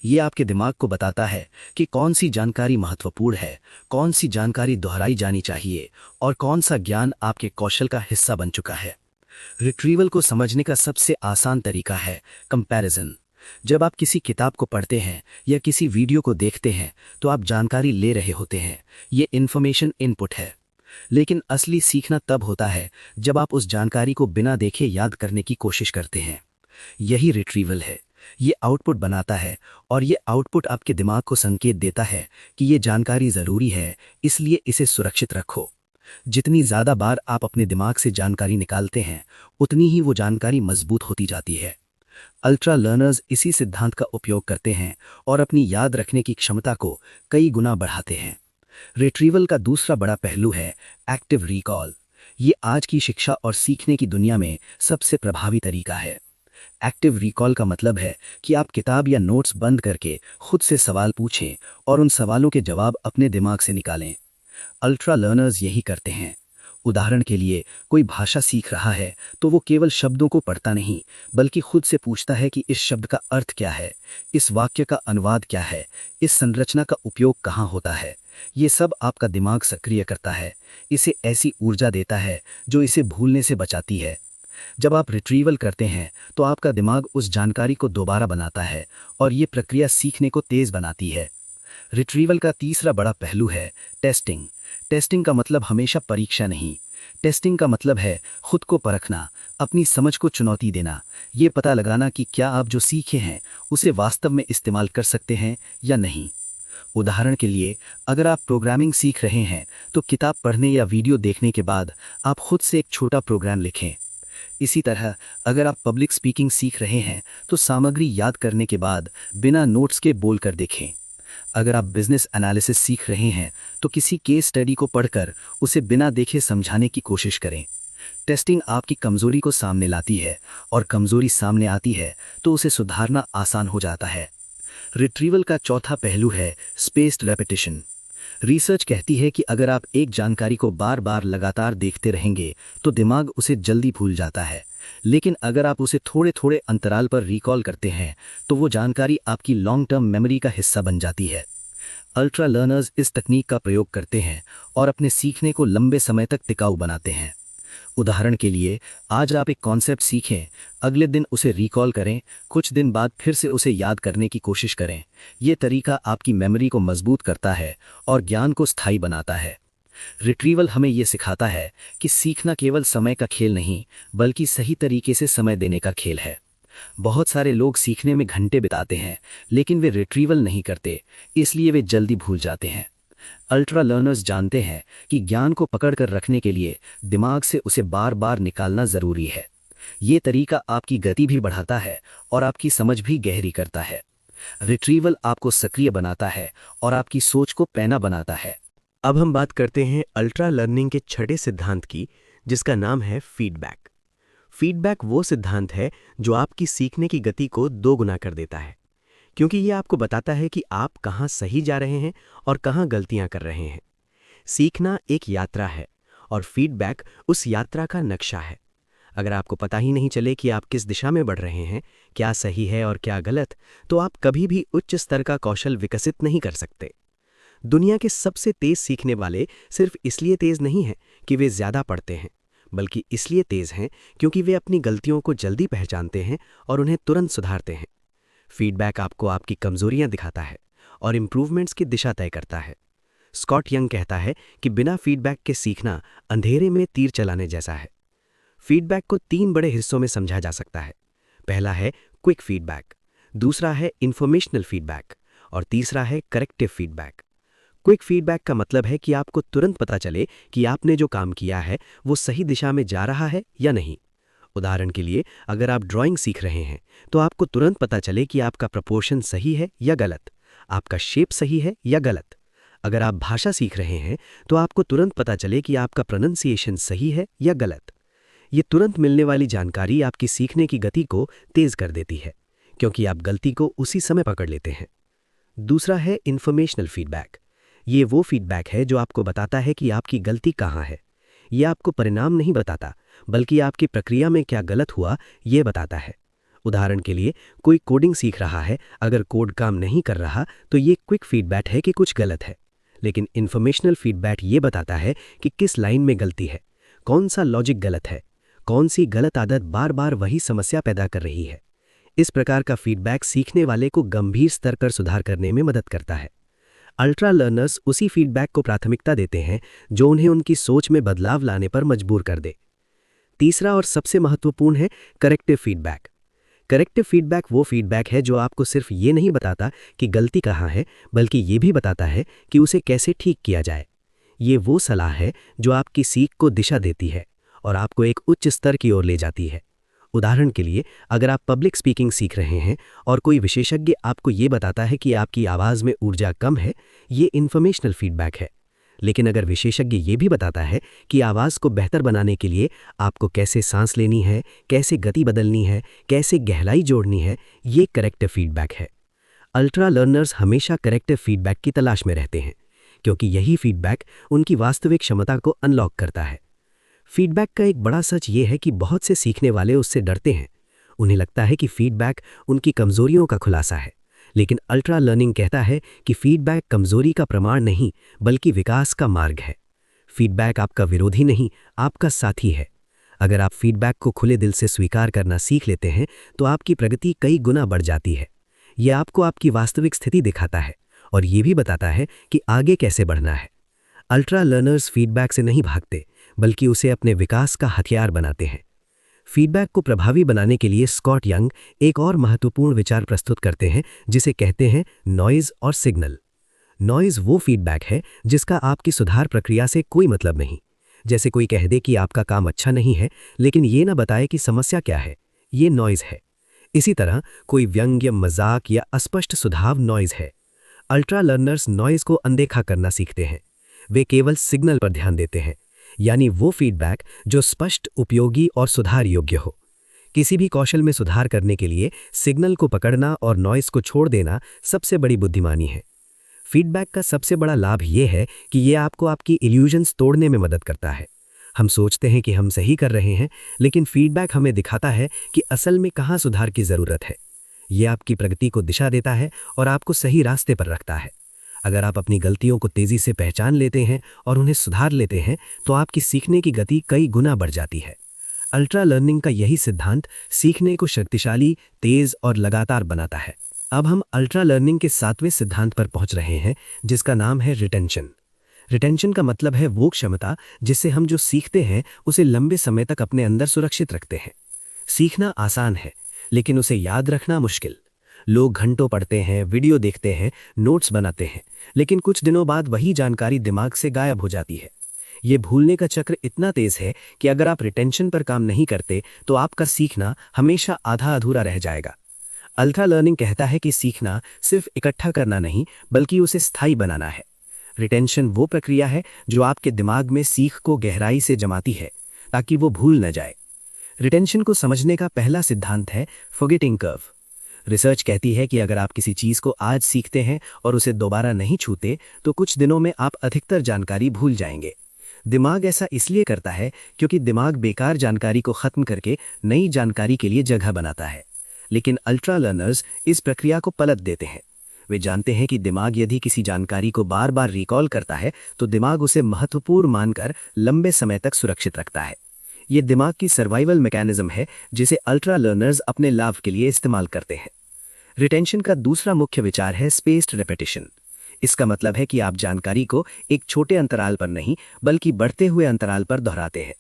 ये आपके दिमाग को बताता है कि कौन सी जानकारी महत्वपूर्ण है, कौन सी जानकारी दोहराई जानी चाहिए और कौन सा ज्ञान आपके कौशल का हिस्सा बन चुका है। रिट्रीवल को समझने का सबसे आसान तरीका है कंपैरिजन। जब आप किसी किताब को पढ़ते हैं या किसी वीडियो को देखते हैं तो आप जानकारी ले रहे होते हैं, ये इन्फॉर्मेशन इनपुट है। लेकिन असली सीखना तब होता है जब आप उस जानकारी को बिना देखे याद करने की कोशिश करते हैं। यही रिट्रीवल है। ये आउटपुट बनाता है और ये आउटपुट आपके दिमाग को संकेत देता है कि ये जानकारी ज़रूरी है, इसलिए इसे सुरक्षित रखो। जितनी ज़्यादा बार आप अपने दिमाग से जानकारी निकालते हैं, उतनी ही वो जानकारी मजबूत होती जाती है। अल्ट्रा लर्नर्स इसी सिद्धांत का उपयोग करते हैं और अपनी याद रखने की क्षमता को कई गुना बढ़ाते हैं। रिट्रीवल का दूसरा बड़ा पहलू है एक्टिव रिकॉल। ये आज की शिक्षा और सीखने की दुनिया में सबसे प्रभावी तरीका है। एक्टिव रिकॉल का मतलब है कि आप किताब या नोट्स बंद करके खुद से सवाल पूछें और उन सवालों के जवाब अपने दिमाग से निकालें। अल्ट्रा लर्नर्स यही करते हैं। उदाहरण के लिए, कोई भाषा सीख रहा है तो वो केवल शब्दों को पढ़ता नहीं, बल्कि खुद से पूछता है कि इस शब्द का अर्थ क्या है, इस वाक्य का अनुवाद क्या है, इस संरचना का उपयोग कहाँ होता है। ये सब आपका दिमाग सक्रिय करता है, इसे ऐसी ऊर्जा देता है जो इसे भूलने से बचाती है। जब आप रिट्रीवल करते हैं तो आपका दिमाग उस जानकारी को दोबारा बनाता है और ये प्रक्रिया सीखने को तेज बनाती है। रिट्रीवल का तीसरा बड़ा पहलू है टेस्टिंग। टेस्टिंग का मतलब हमेशा परीक्षा नहीं। टेस्टिंग का मतलब है खुद को परखना, अपनी समझ को चुनौती देना, ये पता लगाना कि क्या आप जो सीखे हैं उसे वास्तव में इस्तेमाल कर सकते हैं या नहीं। उदाहरण के लिए, अगर आप प्रोग्रामिंग सीख रहे हैं तो किताब पढ़ने या वीडियो देखने के बाद आप खुद से एक छोटा प्रोग्राम लिखें। इसी तरह अगर आप पब्लिक स्पीकिंग सीख रहे हैं तो सामग्री याद करने के बाद बिना नोट्स के बोल कर देखें। अगर आप बिजनेस एनालिसिस सीख रहे हैं तो किसी केस स्टडी को पढ़कर उसे बिना देखे समझाने की कोशिश करें। टेस्टिंग आपकी कमजोरी को सामने लाती है और कमजोरी सामने आती है तो उसे सुधारना आसान हो जाता है। रिट्रीवल का चौथा पहलू है स्पेस्ड रेपिटेशन। रिसर्च कहती है कि अगर आप एक जानकारी को बार बार लगातार देखते रहेंगे तो दिमाग उसे जल्दी भूल जाता है, लेकिन अगर आप उसे थोड़े थोड़े अंतराल पर रिकॉल करते हैं तो वो जानकारी आपकी लॉन्ग टर्म मेमोरी का हिस्सा बन जाती है। अल्ट्रा लर्नर्स इस तकनीक का प्रयोग करते हैं और अपने सीखने को लंबे समय तक टिकाऊ बनाते हैं। उदाहरण के लिए, आज आप एक कॉन्सेप्ट सीखें, अगले दिन उसे रिकॉल करें, कुछ दिन बाद फिर से उसे याद करने की कोशिश करें। ये तरीका आपकी मेमोरी को मजबूत करता है और ज्ञान को स्थायी बनाता है। रिट्रीवल हमें ये सिखाता है कि सीखना केवल समय का खेल नहीं, बल्कि सही तरीके से समय देने का खेल है। बहुत सारे लोग सीखने में घंटे बिताते हैं, लेकिन वे रिट्रीवल नहीं करते, इसलिए वे जल्दी भूल जाते हैं। अल्ट्रा लर्नर्स जानते हैं कि ज्ञान को पकड़ कर रखने के लिए दिमाग से उसे बार बार निकालना ज़रूरी है। ये तरीका आपकी गति भी बढ़ाता है और आपकी समझ भी गहरी करता है। रिट्रीवल आपको सक्रिय बनाता है और आपकी सोच को पैना बनाता है। अब हम बात करते हैं अल्ट्रा लर्निंग के छठे सिद्धांत की, जिसका नाम है फीडबैक। फीडबैक वो सिद्धांत है जो आपकी सीखने की गति को 2 गुना कर देता है, क्योंकि ये आपको बताता है कि आप कहाँ सही जा रहे हैं और कहाँ गलतियाँ कर रहे हैं। सीखना एक यात्रा है और फीडबैक उस यात्रा का नक्शा है। अगर आपको पता ही नहीं चले कि आप किस दिशा में बढ़ रहे हैं, क्या सही है और क्या गलत, तो आप कभी भी उच्च स्तर का कौशल विकसित नहीं कर सकते। दुनिया के सबसे तेज सीखने वाले सिर्फ इसलिए तेज नहीं हैं कि वे ज़्यादा पढ़ते हैं, बल्कि इसलिए तेज हैं क्योंकि वे अपनी गलतियों को जल्दी पहचानते हैं और उन्हें तुरंत सुधारते हैं। फीडबैक आपको आपकी कमजोरियां दिखाता है और इम्प्रूवमेंट्स की दिशा तय करता है। स्कॉट यंग कहता है कि बिना फीडबैक के सीखना अंधेरे में तीर चलाने जैसा है। फीडबैक को 3 बड़े हिस्सों में समझा जा सकता है। पहला है क्विक फीडबैक, दूसरा है इंफॉर्मेशनल फीडबैक और तीसरा है करेक्टिव फीडबैक। क्विक फीडबैक का मतलब है कि आपको तुरंत पता चले कि आपने जो काम किया है वो सही दिशा में जा रहा है या नहीं। उदाहरण के लिए, अगर आप ड्राइंग सीख रहे हैं तो आपको तुरंत पता चले कि आपका प्रपोर्शन सही है या गलत, आपका शेप सही है या गलत। अगर आप भाषा सीख रहे हैं तो आपको तुरंत पता चले कि आपका प्रोनंसिएशन सही है या गलत। ये तुरंत मिलने वाली जानकारी आपकी सीखने की गति को तेज कर देती है, क्योंकि आप गलती को उसी समय पकड़ लेते हैं। दूसरा है इंफॉर्मेशनल फीडबैक। ये वो फीडबैक है जो आपको बताता है कि आपकी गलती कहाँ है। ये आपको परिणाम नहीं बताता, बल्कि आपकी प्रक्रिया में क्या गलत हुआ ये बताता है। उदाहरण के लिए, कोई कोडिंग सीख रहा है, अगर कोड काम नहीं कर रहा तो ये क्विक फीडबैक है कि कुछ गलत है। लेकिन इंफॉर्मेशनल फीडबैक ये बताता है कि किस लाइन में गलती है, कौन सा लॉजिक गलत है, कौन सी गलत आदत बार बार वही समस्या पैदा कर रही है। इस प्रकार का फीडबैक सीखने वाले को गंभीर स्तर पर सुधार करने में मदद करता है। अल्ट्रा लर्नर्स उसी फीडबैक को प्राथमिकता देते हैं जो उन्हें उनकी सोच में बदलाव लाने पर मजबूर कर दे। तीसरा और सबसे महत्वपूर्ण है करेक्टिव फीडबैक। करेक्टिव फीडबैक वो फीडबैक है जो आपको सिर्फ ये नहीं बताता कि गलती कहाँ है, बल्कि ये भी बताता है कि उसे कैसे ठीक किया जाए। ये वो सलाह है जो आपकी सीख को दिशा देती है और आपको एक उच्च स्तर की ओर ले जाती है। उदाहरण के लिए, अगर आप पब्लिक स्पीकिंग सीख रहे हैं और कोई विशेषज्ञ आपको ये बताता है कि आपकी आवाज़ में ऊर्जा कम है, ये इन्फॉर्मेशनल फीडबैक है। लेकिन अगर विशेषज्ञ ये भी बताता है कि आवाज़ को बेहतर बनाने के लिए आपको कैसे सांस लेनी है, कैसे गति बदलनी है, कैसे गहराई जोड़नी है, ये करेक्टिव फीडबैक है। अल्ट्रा लर्नर्स हमेशा करेक्टिव फीडबैक की तलाश में रहते हैं, क्योंकि यही फीडबैक उनकी वास्तविक क्षमता को अनलॉक करता है। फीडबैक का एक बड़ा सच ये है कि बहुत से सीखने वाले उससे डरते हैं। उन्हें लगता है कि फीडबैक उनकी कमजोरियों का खुलासा है। लेकिन अल्ट्रा लर्निंग कहता है कि फीडबैक कमजोरी का प्रमाण नहीं, बल्कि विकास का मार्ग है। फीडबैक आपका विरोधी नहीं, आपका साथी है। अगर आप फीडबैक को खुले दिल से स्वीकार करना सीख लेते हैं तो आपकी प्रगति कई गुना बढ़ जाती है। यह आपको आपकी वास्तविक स्थिति दिखाता है और ये भी बताता है कि आगे कैसे बढ़ना है। अल्ट्रा लर्नर्स फीडबैक से नहीं भागते, बल्कि उसे अपने विकास का हथियार बनाते हैं। फीडबैक को प्रभावी बनाने के लिए स्कॉट यंग एक और महत्वपूर्ण विचार प्रस्तुत करते हैं, जिसे कहते हैं नॉइज और सिग्नल। नॉइज वो फीडबैक है जिसका आपकी सुधार प्रक्रिया से कोई मतलब नहीं। जैसे कोई कह दे कि आपका काम अच्छा नहीं है, लेकिन ये ना बताए कि समस्या क्या है, ये नॉइज है। इसी तरह कोई व्यंग्य, मजाक या अस्पष्ट सुझाव नॉइज है। अल्ट्रा लर्नर्स नॉइज को अनदेखा करना सीखते हैं। वे केवल सिग्नल पर ध्यान देते हैं, यानी वो फीडबैक जो स्पष्ट, उपयोगी और सुधार योग्य हो। किसी भी कौशल में सुधार करने के लिए सिग्नल को पकड़ना और नॉइज को छोड़ देना सबसे बड़ी बुद्धिमानी है। फीडबैक का सबसे बड़ा लाभ यह है कि यह आपको आपकी इल्यूजन्स तोड़ने में मदद करता है। हम सोचते हैं कि हम सही कर रहे हैं, लेकिन फीडबैक हमें दिखाता है कि असल में कहाँ सुधार की ज़रूरत है। यह आपकी प्रगति को दिशा देता है और आपको सही रास्ते पर रखता है। अगर आप अपनी गलतियों को तेज़ी से पहचान लेते हैं और उन्हें सुधार लेते हैं तो आपकी सीखने की गति कई गुना बढ़ जाती है। अल्ट्रा लर्निंग का यही सिद्धांत सीखने को शक्तिशाली, तेज़ और लगातार बनाता है। अब हम अल्ट्रा लर्निंग के 7वें सिद्धांत पर पहुंच रहे हैं, जिसका नाम है रिटेंशन। रिटेंशन का मतलब है वो क्षमता जिससे हम जो सीखते हैं उसे लंबे समय तक अपने अंदर सुरक्षित रखते हैं। सीखना आसान है, लेकिन उसे याद रखना मुश्किल। लोग घंटों पढ़ते हैं, वीडियो देखते हैं, नोट्स बनाते हैं, लेकिन कुछ दिनों बाद वही जानकारी दिमाग से गायब हो जाती है। ये भूलने का चक्र इतना तेज है कि अगर आप रिटेंशन पर काम नहीं करते तो आपका सीखना हमेशा आधा अधूरा रह जाएगा। अल्ट्रा लर्निंग कहता है कि सीखना सिर्फ इकट्ठा करना नहीं, बल्कि उसे स्थायी बनाना है। रिटेंशन वो प्रक्रिया है जो आपके दिमाग में सीख को गहराई से जमाती है ताकि वो भूल न जाए। रिटेंशन को समझने का पहला सिद्धांत है फॉरगेटिंग कर्व। रिसर्च कहती है कि अगर आप किसी चीज़ को आज सीखते हैं और उसे दोबारा नहीं छूते तो कुछ दिनों में आप अधिकतर जानकारी भूल जाएंगे। दिमाग ऐसा इसलिए करता है क्योंकि दिमाग बेकार जानकारी को खत्म करके नई जानकारी के लिए जगह बनाता है। लेकिन अल्ट्रा लर्नर्स इस प्रक्रिया को पलट देते हैं। वे जानते हैं कि दिमाग यदि किसी जानकारी को बार बार रिकॉल करता है तो दिमाग उसे महत्वपूर्ण मानकर लंबे समय तक सुरक्षित रखता है। ये दिमाग की सर्वाइवल मैकेनिज्म है जिसे अल्ट्रा लर्नर्स अपने लाभ के लिए इस्तेमाल करते हैं। रिटेंशन का दूसरा मुख्य विचार है स्पेस्ड रेपिटेशन। इसका मतलब है कि आप जानकारी को एक छोटे अंतराल पर नहीं, बल्कि बढ़ते हुए अंतराल पर दोहराते हैं।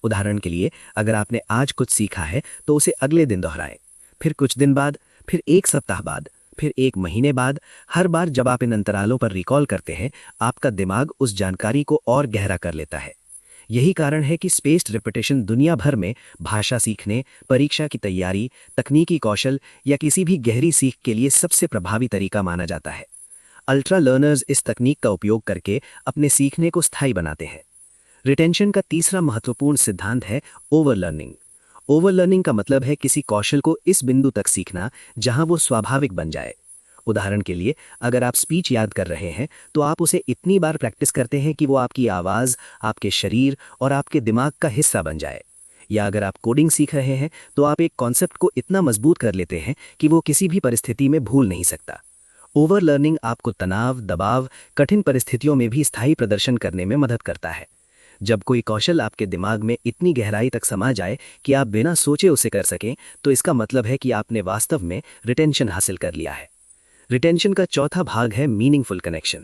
उदाहरण के लिए, अगर आपने आज कुछ सीखा है तो उसे अगले दिन दोहराएं, फिर कुछ दिन बाद, फिर एक सप्ताह बाद, फिर एक महीने बाद। हर बार जब आप इन अंतरालों पर रिकॉल करते हैं, आपका दिमाग उस जानकारी को और गहरा कर लेता है। यही कारण है कि स्पेस्ड रिपीटेशन दुनिया भर में भाषा सीखने, परीक्षा की तैयारी, तकनीकी कौशल या किसी भी गहरी सीख के लिए सबसे प्रभावी तरीका माना जाता है। अल्ट्रा लर्नर्स इस तकनीक का उपयोग करके अपने सीखने को स्थायी बनाते हैं। रिटेंशन का तीसरा महत्वपूर्ण सिद्धांत है ओवरलर्निंग। ओवरलर्निंग का मतलब है किसी कौशल को इस बिंदु तक सीखना जहां वो स्वाभाविक बन जाए। उदाहरण के लिए, अगर आप स्पीच याद कर रहे हैं तो आप उसे इतनी बार प्रैक्टिस करते हैं कि वो आपकी आवाज़, आपके शरीर और आपके दिमाग का हिस्सा बन जाए। या अगर आप कोडिंग सीख रहे हैं तो आप एक कॉन्सेप्ट को इतना मजबूत कर लेते हैं कि वो किसी भी परिस्थिति में भूल नहीं सकता। ओवर लर्निंग आपको तनाव, दबाव, कठिन परिस्थितियों में भी स्थायी प्रदर्शन करने में मदद करता है। जब कोई कौशल आपके दिमाग में इतनी गहराई तक समा जाए कि आप बिना सोचे उसे कर सकें, तो इसका मतलब है कि आपने वास्तव में रिटेंशन हासिल कर लिया है। रिटेंशन का चौथा भाग है मीनिंगफुल कनेक्शन।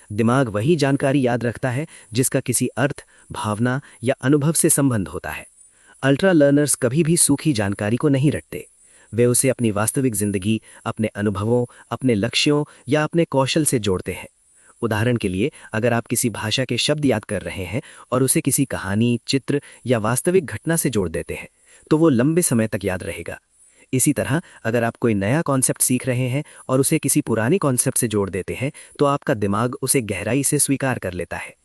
दिमाग वही जानकारी याद रखता है जिसका किसी अर्थ, भावना या अनुभव से संबंध होता है। अल्ट्रा लर्नर्स कभी भी सूखी जानकारी को नहीं रटते। वे उसे अपनी वास्तविक जिंदगी, अपने अनुभवों, अपने लक्ष्यों या अपने कौशल से जोड़ते हैं। उदाहरण के लिए, अगर आप किसी भाषा के शब्द याद कर रहे हैं और उसे किसी कहानी, चित्र या वास्तविक घटना से जोड़ देते हैं, तो वो लंबे समय तक याद रहेगा। इसी तरह अगर आप कोई नया कॉन्सेप्ट सीख रहे हैं और उसे किसी पुरानी कॉन्सेप्ट से जोड़ देते हैं, तो आपका दिमाग उसे गहराई से स्वीकार कर लेता है।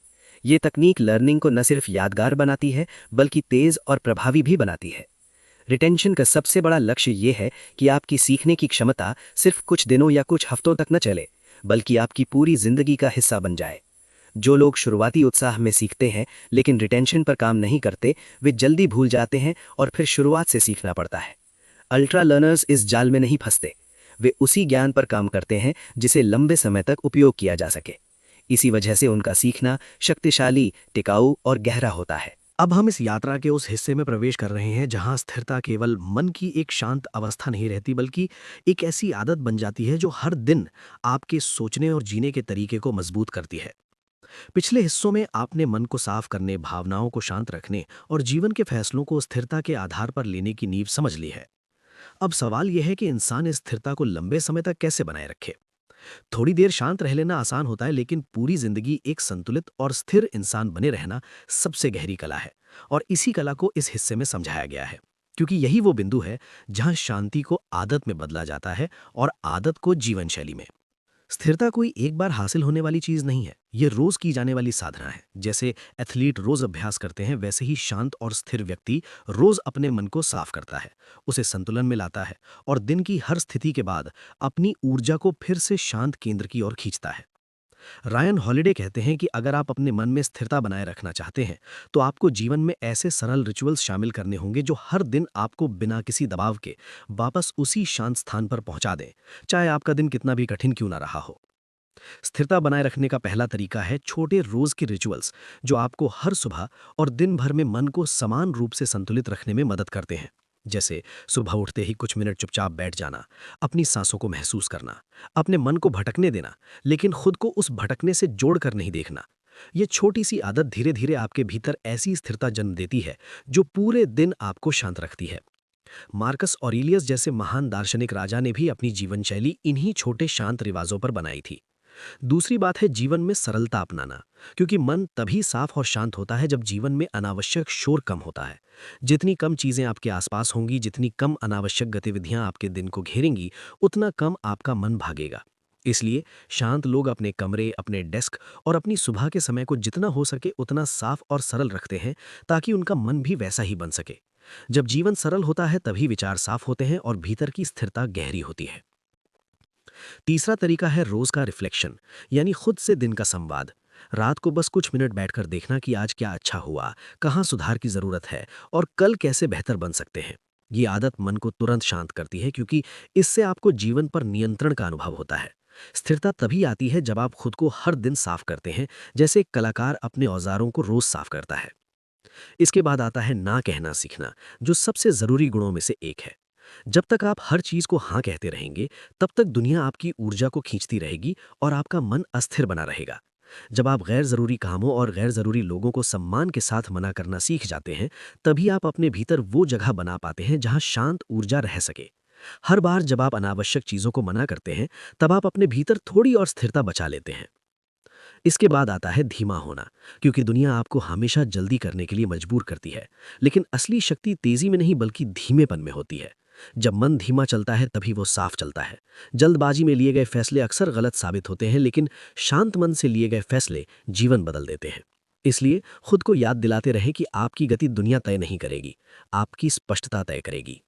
ये तकनीक लर्निंग को न सिर्फ यादगार बनाती है, बल्कि तेज और प्रभावी भी बनाती है। रिटेंशन का सबसे बड़ा लक्ष्य ये है कि आपकी सीखने की क्षमता सिर्फ कुछ दिनों या कुछ हफ्तों तक न चले, बल्कि आपकी पूरी जिंदगी का हिस्सा बन जाए। जो लोग शुरुआती उत्साह में सीखते हैं लेकिन रिटेंशन पर काम नहीं करते, वे जल्दी भूल जाते हैं और फिर शुरुआत से सीखना पड़ता है। अल्ट्रा लर्नर्स इस जाल में नहीं फंसते। वे उसी ज्ञान पर काम करते हैं जिसे लंबे समय तक उपयोग किया जा सके। इसी वजह से उनका सीखना शक्तिशाली, टिकाऊ और गहरा होता है। अब हम इस यात्रा के उस हिस्से में प्रवेश कर रहे हैं जहां स्थिरता केवल मन की एक शांत अवस्था नहीं रहती, बल्कि एक ऐसी आदत बन जाती है जो हर दिन आपके सोचने और जीने के तरीके को मजबूत करती है। पिछले हिस्सों में आपने मन को साफ करने, भावनाओं को शांत रखने और जीवन के फैसलों को स्थिरता के आधार पर लेने की नींव समझ ली है। अब सवाल यह है कि इंसान इस स्थिरता को लंबे समय तक कैसे बनाए रखे। थोड़ी देर शांत रह लेना आसान होता है, लेकिन पूरी जिंदगी एक संतुलित और स्थिर इंसान बने रहना सबसे गहरी कला है। और इसी कला को इस हिस्से में समझाया गया है, क्योंकि यही वो बिंदु है जहां शांति को आदत में बदला जाता है और आदत को जीवन शैली में। स्थिरता कोई एक बार हासिल होने वाली चीज नहीं है, ये रोज की जाने वाली साधना है। जैसे एथलीट रोज अभ्यास करते हैं, वैसे ही शांत और स्थिर व्यक्ति रोज अपने मन को साफ करता है, उसे संतुलन में लाता है और दिन की हर स्थिति के बाद अपनी ऊर्जा को फिर से शांत केंद्र की ओर खींचता है। रायन हॉलिडे कहते हैं कि अगर आप अपने मन में स्थिरता बनाए रखना चाहते हैं, तो आपको जीवन में ऐसे सरल रिचुअल्स शामिल करने होंगे जो हर दिन आपको बिना किसी दबाव के वापस उसी शांत स्थान पर पहुंचा दें, चाहे आपका दिन कितना भी कठिन क्यों ना रहा हो। स्थिरता बनाए रखने का पहला तरीका है छोटे रोज के रिचुअल्स, जो आपको हर सुबह और दिन भर में मन को समान रूप से संतुलित रखने में मदद करते हैं। जैसे सुबह उठते ही कुछ मिनट चुपचाप बैठ जाना, अपनी सांसों को महसूस करना, अपने मन को भटकने देना, लेकिन खुद को उस भटकने से जोड़कर नहीं देखना। ये छोटी सी आदत धीरे धीरे आपके भीतर ऐसी स्थिरता जन्म देती है जो पूरे दिन आपको शांत रखती है। मार्कस ऑरेलियस जैसे महान दार्शनिक राजा ने भी अपनी जीवन शैली इन्हीं छोटे शांत रिवाजों पर बनाई थी। दूसरी बात है जीवन में सरलता अपनाना, क्योंकि मन तभी साफ और शांत होता है जब जीवन में अनावश्यक शोर कम होता है। जितनी कम चीजें आपके आसपास होंगी, जितनी कम अनावश्यक गतिविधियां आपके दिन को घेरेंगी, उतना कम आपका मन भागेगा। इसलिए शांत लोग अपने कमरे, अपने डेस्क और अपनी सुबह के समय को जितना हो सके उतना साफ और सरल रखते हैं, ताकि उनका मन भी वैसा ही बन सके। जब जीवन सरल होता है तभी विचार साफ होते हैं और भीतर की स्थिरता गहरी होती है। तीसरा तरीका है रोज का रिफ्लेक्शन, यानी खुद से दिन का संवाद। रात को बस कुछ मिनट बैठकर देखना कि आज क्या अच्छा हुआ, कहाँ सुधार की जरूरत है और कल कैसे बेहतर बन सकते हैं। ये आदत मन को तुरंत शांत करती है, क्योंकि इससे आपको जीवन पर नियंत्रण का अनुभव होता है। स्थिरता तभी आती है जब आप खुद को हर दिन साफ करते हैं, जैसे एक कलाकार अपने औजारों को रोज साफ करता है। इसके बाद आता है ना कहना सीखना, जो सबसे जरूरी गुणों में से एक है। जब तक आप हर चीज को हाँ कहते रहेंगे, तब तक दुनिया आपकी ऊर्जा को खींचती रहेगी और आपका मन अस्थिर बना रहेगा। जब आप गैर जरूरी कामों और गैर जरूरी लोगों को सम्मान के साथ मना करना सीख जाते हैं, तभी आप अपने भीतर वो जगह बना पाते हैं जहां शांत ऊर्जा रह सके। हर बार जब आप अनावश्यक चीजों को मना करते हैं, तब आप अपने भीतर थोड़ी और स्थिरता बचा लेते हैं। इसके बाद आता है धीमा होना, क्योंकि दुनिया आपको हमेशा जल्दी करने के लिए मजबूर करती है, लेकिन असली शक्ति तेजी में नहीं बल्कि धीमेपन में होती है। जब मन धीमा चलता है तभी वो साफ चलता है। जल्दबाजी में लिए गए फैसले अक्सर गलत साबित होते हैं, लेकिन शांत मन से लिए गए फैसले जीवन बदल देते हैं। इसलिए खुद को याद दिलाते रहें कि आपकी गति दुनिया तय नहीं करेगी, आपकी स्पष्टता तय करेगी।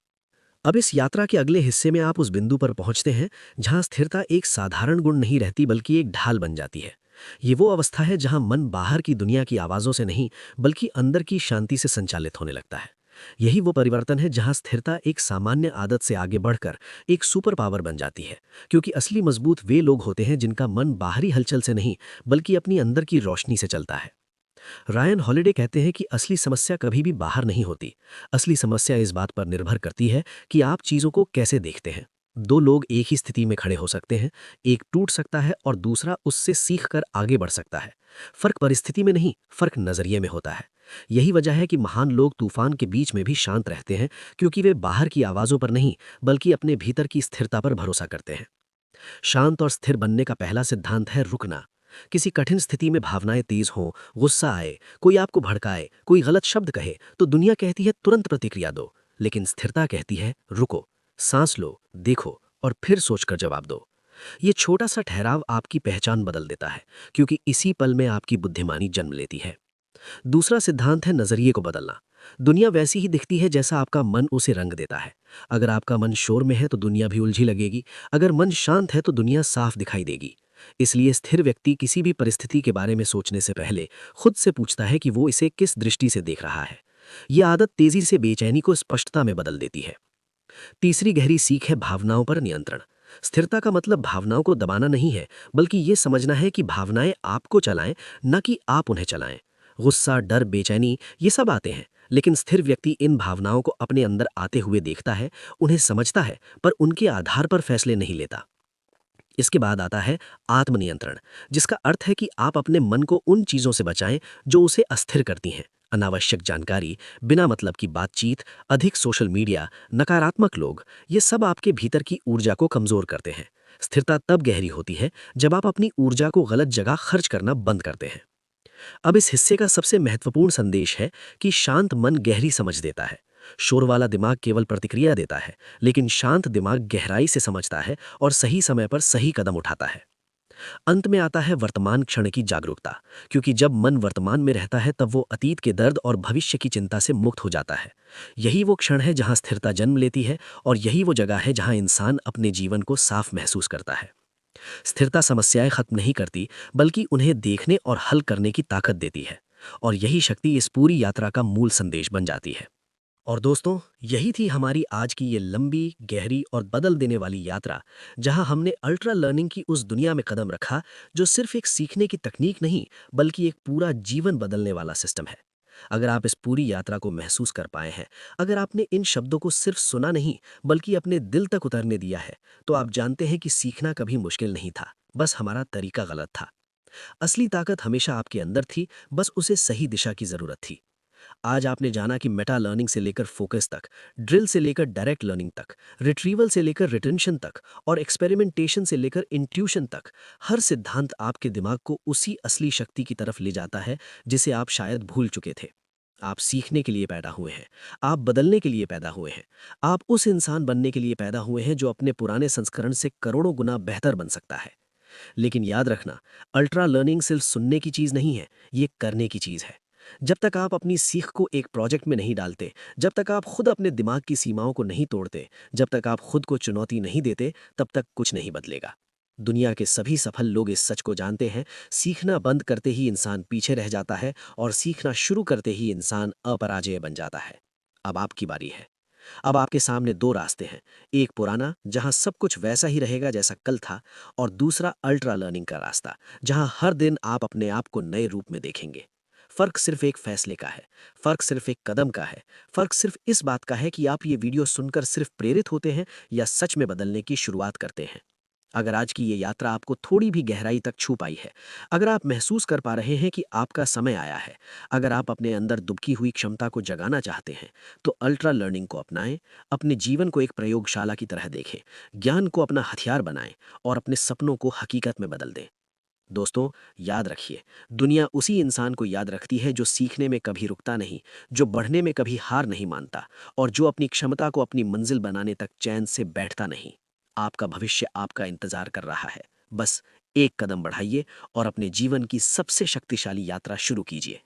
अब इस यात्रा के अगले हिस्से में आप उस बिंदु पर पहुंचते हैं जहां स्थिरता एक साधारण गुण नहीं रहती, बल्कि एक ढाल बन जाती है। ये वो अवस्था है जहां मन बाहर की दुनिया की आवाजों से नहीं, बल्कि अंदर की शांति से संचालित होने लगता है। यही वो परिवर्तन है जहां स्थिरता एक सामान्य आदत से आगे बढ़कर एक सुपर पावर बन जाती है, क्योंकि असली मजबूत वे लोग होते हैं जिनका मन बाहरी हलचल से नहीं, बल्कि अपनी अंदर की रोशनी से चलता है। रायन हॉलिडे कहते हैं कि असली समस्या कभी भी बाहर नहीं होती। असली समस्या इस बात पर निर्भर करती है कि आप चीजों को कैसे देखते हैं। दो लोग एक ही स्थिति में खड़े हो सकते हैं, एक टूट सकता है और दूसरा उससे सीखकर आगे बढ़ सकता है। फर्क परिस्थिति में नहीं, फर्क नजरिए में होता है। यही वजह है कि महान लोग तूफान के बीच में भी शांत रहते हैं, क्योंकि वे बाहर की आवाज़ों पर नहीं बल्कि अपने भीतर की स्थिरता पर भरोसा करते हैं। शांत और स्थिर बनने का पहला सिद्धांत है रुकना। किसी कठिन स्थिति में भावनाएं तेज हों, गुस्सा आए, कोई आपको भड़काए, कोई गलत शब्द कहे, तो दुनिया कहती है तुरंत प्रतिक्रिया दो, लेकिन स्थिरता कहती है रुको, सांस लो, देखो और फिर सोचकर जवाब दो। ये छोटा सा ठहराव आपकी पहचान बदल देता है, क्योंकि इसी पल में आपकी बुद्धिमानी जन्म लेती है। दूसरा सिद्धांत है नजरिए को बदलना। दुनिया वैसी ही दिखती है जैसा आपका मन उसे रंग देता है। अगर आपका मन शोर में है तो दुनिया भी उलझी लगेगी, अगर मन शांत है तो दुनिया साफ दिखाई देगी। इसलिए स्थिर व्यक्ति किसी भी परिस्थिति के बारे में सोचने से पहले खुद से पूछता है कि वो इसे किस दृष्टि से देख रहा है। यह आदत तेजी से बेचैनी को स्पष्टता में बदल देती है। तीसरी गहरी सीख है भावनाओं पर नियंत्रण। स्थिरता का मतलब भावनाओं को दबाना नहीं है, बल्कि ये समझना है कि भावनाएं आपको चलाएं, न कि आप उन्हें चलाएं। गुस्सा, डर, बेचैनी ये सब आते हैं, लेकिन स्थिर व्यक्ति इन भावनाओं को अपने अंदर आते हुए देखता है, उन्हें समझता है, पर उनके आधार पर फैसले नहीं लेता। इसके बाद आता है आत्मनियंत्रण, जिसका अर्थ है कि आप अपने मन को उन चीजों से बचाएं जो उसे अस्थिर करती हैं। अनावश्यक जानकारी, बिना मतलब की बातचीत, अधिक सोशल मीडिया, नकारात्मक लोग, ये सब आपके भीतर की ऊर्जा को कमजोर करते हैं। स्थिरता तब गहरी होती है जब आप अपनी ऊर्जा को गलत जगह खर्च करना बंद करते हैं। अब इस हिस्से का सबसे महत्वपूर्ण संदेश है कि शांत मन गहरी समझ देता है। शोर वाला दिमाग केवल प्रतिक्रिया देता है, लेकिन शांत दिमाग गहराई से समझता है और सही समय पर सही कदम उठाता है। अंत में आता है वर्तमान क्षण की जागरूकता, क्योंकि जब मन वर्तमान में रहता है तब वो अतीत के दर्द और भविष्य की चिंता से मुक्त हो जाता है। यही वो क्षण है जहां स्थिरता जन्म लेती है, और यही वो जगह है जहां इंसान अपने जीवन को साफ महसूस करता है। स्थिरता समस्याएं खत्म नहीं करती, बल्कि उन्हें देखने और हल करने की ताकत देती है, और यही शक्ति इस पूरी यात्रा का मूल संदेश बन जाती है। और दोस्तों, यही थी हमारी आज की ये लंबी, गहरी और बदल देने वाली यात्रा, जहां हमने अल्ट्रा लर्निंग की उस दुनिया में कदम रखा जो सिर्फ एक सीखने की तकनीक नहीं, बल्कि एक पूरा जीवन बदलने वाला सिस्टम है। अगर आप इस पूरी यात्रा को महसूस कर पाए हैं, अगर आपने इन शब्दों को सिर्फ सुना नहीं बल्कि अपने दिल तक उतरने दिया है, तो आप जानते हैं कि सीखना कभी मुश्किल नहीं था, बस हमारा तरीका गलत था। असली ताकत हमेशा आपके अंदर थी, बस उसे सही दिशा की जरूरत थी। आज आपने जाना कि मेटा लर्निंग से लेकर फोकस तक, ड्रिल से लेकर डायरेक्ट लर्निंग तक, रिट्रीवल से लेकर रिटेंशन तक और एक्सपेरिमेंटेशन से लेकर इंट्यूशन तक, हर सिद्धांत आपके दिमाग को उसी असली शक्ति की तरफ ले जाता है जिसे आप शायद भूल चुके थे। आप सीखने के लिए पैदा हुए हैं, आप बदलने के लिए पैदा हुए हैं, आप उस इंसान बनने के लिए पैदा हुए हैं जो अपने पुराने संस्करण से करोड़ों गुना बेहतर बन सकता है। लेकिन याद रखना, अल्ट्रा लर्निंग सिर्फ सुनने की चीज नहीं है, ये करने की चीज है। जब तक आप अपनी सीख को एक प्रोजेक्ट में नहीं डालते, जब तक आप खुद अपने दिमाग की सीमाओं को नहीं तोड़ते, जब तक आप खुद को चुनौती नहीं देते, तब तक कुछ नहीं बदलेगा। दुनिया के सभी सफल लोग इस सच को जानते हैं, सीखना बंद करते ही इंसान पीछे रह जाता है और सीखना शुरू करते ही इंसान अपराजेय बन जाता है। अब आपकी बारी है। अब आपके सामने दो रास्ते हैं, एक पुराना जहां सब कुछ वैसा ही रहेगा जैसा कल था, और दूसरा अल्ट्रा लर्निंग का रास्ता, जहां हर दिन आप अपने आप को नए रूप में देखेंगे। फर्क सिर्फ एक फैसले का है, फर्क सिर्फ एक कदम का है, फर्क सिर्फ इस बात का है कि आप ये वीडियो सुनकर सिर्फ प्रेरित होते हैं या सच में बदलने की शुरुआत करते हैं। अगर आज की ये यात्रा आपको थोड़ी भी गहराई तक छू पाई है, अगर आप महसूस कर पा रहे हैं कि आपका समय आया है, अगर आप अपने अंदर दुबकी हुई क्षमता को जगाना चाहते हैं, तो अल्ट्रा लर्निंग को अपनाएं, अपने जीवन को एक प्रयोगशाला की तरह देखें, ज्ञान को अपना हथियार बनाएं और अपने सपनों को हकीकत में बदल दें। दोस्तों, याद रखिए, दुनिया उसी इंसान को याद रखती है जो सीखने में कभी रुकता नहीं, जो बढ़ने में कभी हार नहीं मानता और जो अपनी क्षमता को अपनी मंजिल बनाने तक चैन से बैठता नहीं। आपका भविष्य आपका इंतजार कर रहा है। बस एक कदम बढ़ाइए और अपने जीवन की सबसे शक्तिशाली यात्रा शुरू कीजिए।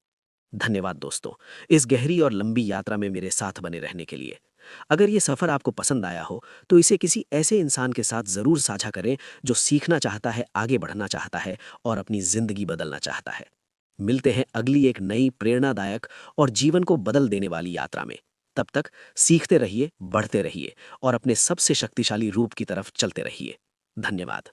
धन्यवाद दोस्तों, इस गहरी और लंबी यात्रा में मेरे साथ बने रहने के लिए। अगर ये सफ़र आपको पसंद आया हो तो इसे किसी ऐसे इंसान के साथ ज़रूर साझा करें जो सीखना चाहता है, आगे बढ़ना चाहता है और अपनी ज़िंदगी बदलना चाहता है। मिलते हैं अगली एक नई प्रेरणादायक और जीवन को बदल देने वाली यात्रा में। तब तक सीखते रहिए, बढ़ते रहिए और अपने सबसे शक्तिशाली रूप की तरफ चलते रहिए। धन्यवाद।